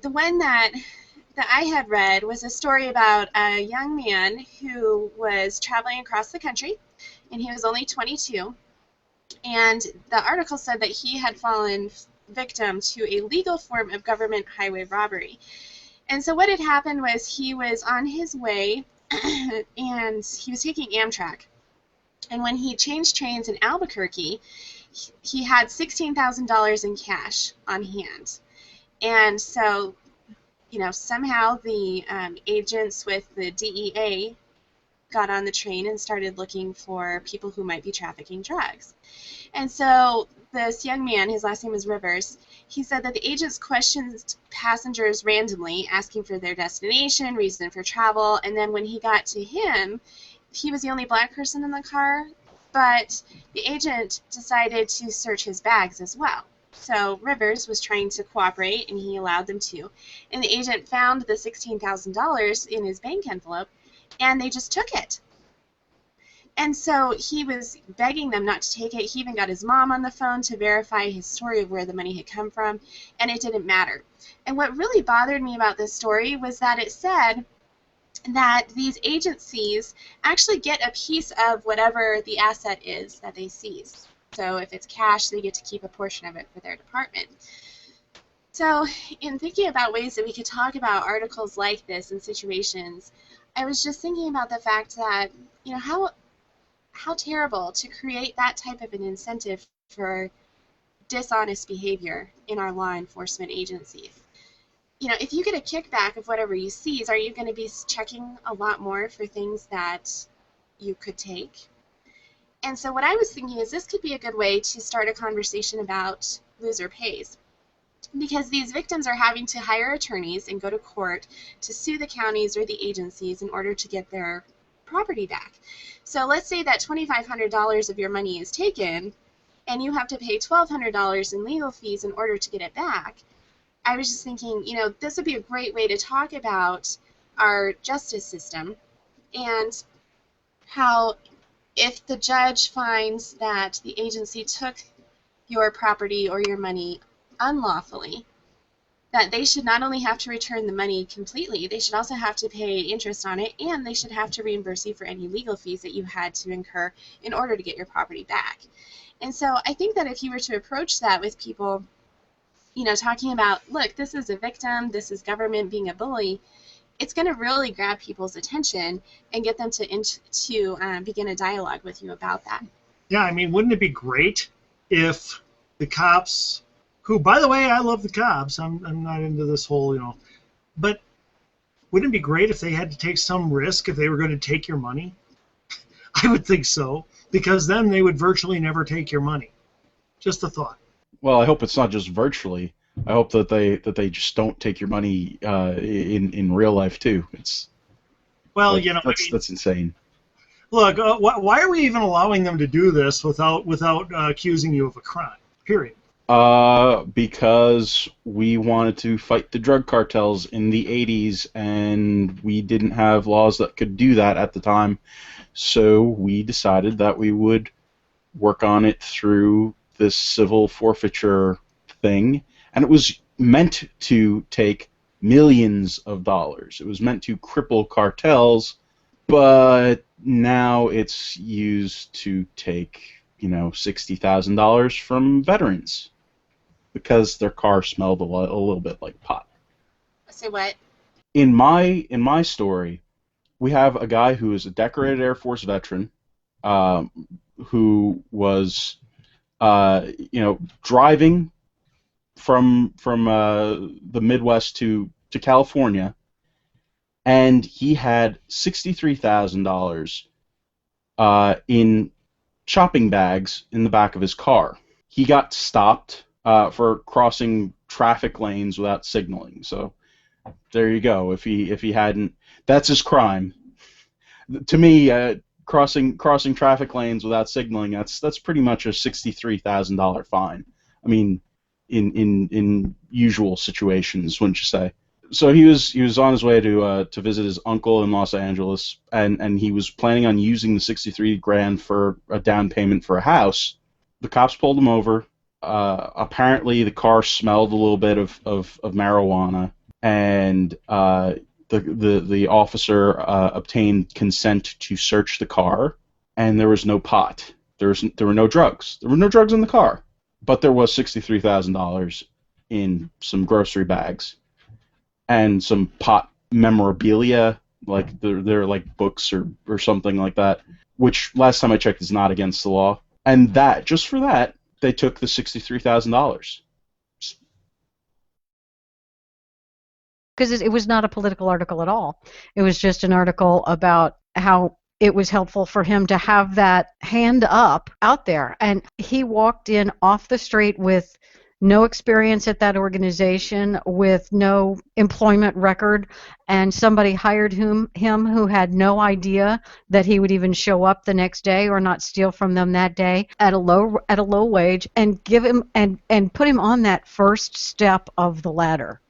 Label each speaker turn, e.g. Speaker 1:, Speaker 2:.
Speaker 1: The one that I had read was a story about a young man who was traveling across the country, and he was only 22. And the article said that he had fallen victim to a legal form of government highway robbery. And so what had happened was he was on his way and he was taking Amtrak. And when he changed trains in Albuquerque, he had $16,000 in cash on hand. And so, somehow the agents with the DEA got on the train and started looking for people who might be trafficking drugs. And so this young man, his last name is Rivers, he said that the agents questioned passengers randomly, asking for their destination, reason for travel, and then when he got to him, he was the only black person in the car, but the agent decided to search his bags as well. So Rivers was trying to cooperate, and he allowed them to. And the agent found the $16,000 in his bank envelope, and they just took it. And so he was begging them not to take it. He even got his mom on the phone to verify his story of where the money had come from, and it didn't matter. And what really bothered me about this story was that it said that these agencies actually get a piece of whatever the asset is that they seize. So if it's cash, they get to keep a portion of it for their department. So in thinking about ways that we could talk about articles like this in situations, I was just thinking about the fact that, how terrible to create that type of an incentive for dishonest behavior in our law enforcement agencies. If you get a kickback of whatever you seize, are you going to be checking a lot more for things that you could take? And so what I was thinking is this could be a good way to start a conversation about loser pays, because these victims are having to hire attorneys and go to court to sue the counties or the agencies in order to get their property back. So let's say that $2,500 of your money is taken and you have to pay $1,200 in legal fees in order to get it back. I was just thinking, this would be a great way to talk about our justice system and how if the judge finds that the agency took your property or your money unlawfully, that they should not only have to return the money completely, they should also have to pay interest on it, and they should have to reimburse you for any legal fees that you had to incur in order to get your property back. And so I think that if you were to approach that with people, talking about, look, this is a victim, this is government being a bully, it's going to really grab people's attention and get them to begin a dialogue with you about that.
Speaker 2: Yeah, wouldn't it be great if the cops, who, by the way, I love the cops, I'm not into this whole, but wouldn't it be great if they had to take some risk if they were going to take your money? I would think so, because then they would virtually never take your money. Just a thought.
Speaker 3: Well, I hope it's not just virtually. I hope that they just don't take your money in real life too. That's insane.
Speaker 2: Look, why are we even allowing them to do this without accusing you of a crime? Period.
Speaker 3: Because we wanted to fight the drug cartels in the 80s, and we didn't have laws that could do that at the time. So we decided that we would work on it through this civil forfeiture thing, and it was meant to take millions of dollars. It was meant to cripple cartels, but now it's used to take, $60,000 from veterans because their car smelled a little bit like pot.
Speaker 1: Say what?
Speaker 3: In my story, we have a guy who is a decorated Air Force veteran, who was, driving from the Midwest to California, and he had $63,000 in shopping bags in the back of his car. He got stopped for crossing traffic lanes without signaling. So there you go. If he hadn't, that's his crime. To me, crossing traffic lanes without signaling, that's pretty much a $63,000 fine. In usual situations, wouldn't you say? So he was on his way to visit his uncle in Los Angeles, and he was planning on using the $63,000 for a down payment for a house. The cops pulled him over. Apparently, the car smelled a little bit of marijuana, and the officer obtained consent to search the car, and there was no pot. There were no drugs. There were no drugs in the car, but there was $63,000 in some grocery bags and some pot memorabilia, like they're like books or something like that, which last time I checked is not against the law. And that, just for that, they took the $63,000.
Speaker 4: Because it was not a political article at all. It was just an article about how it was helpful for him to have that hand up out there. And he walked in off the street with no experience at that organization, with no employment record, and somebody hired him who had no idea that he would even show up the next day or not steal from them that day at a low wage, and give him and put him on that first step of the ladder.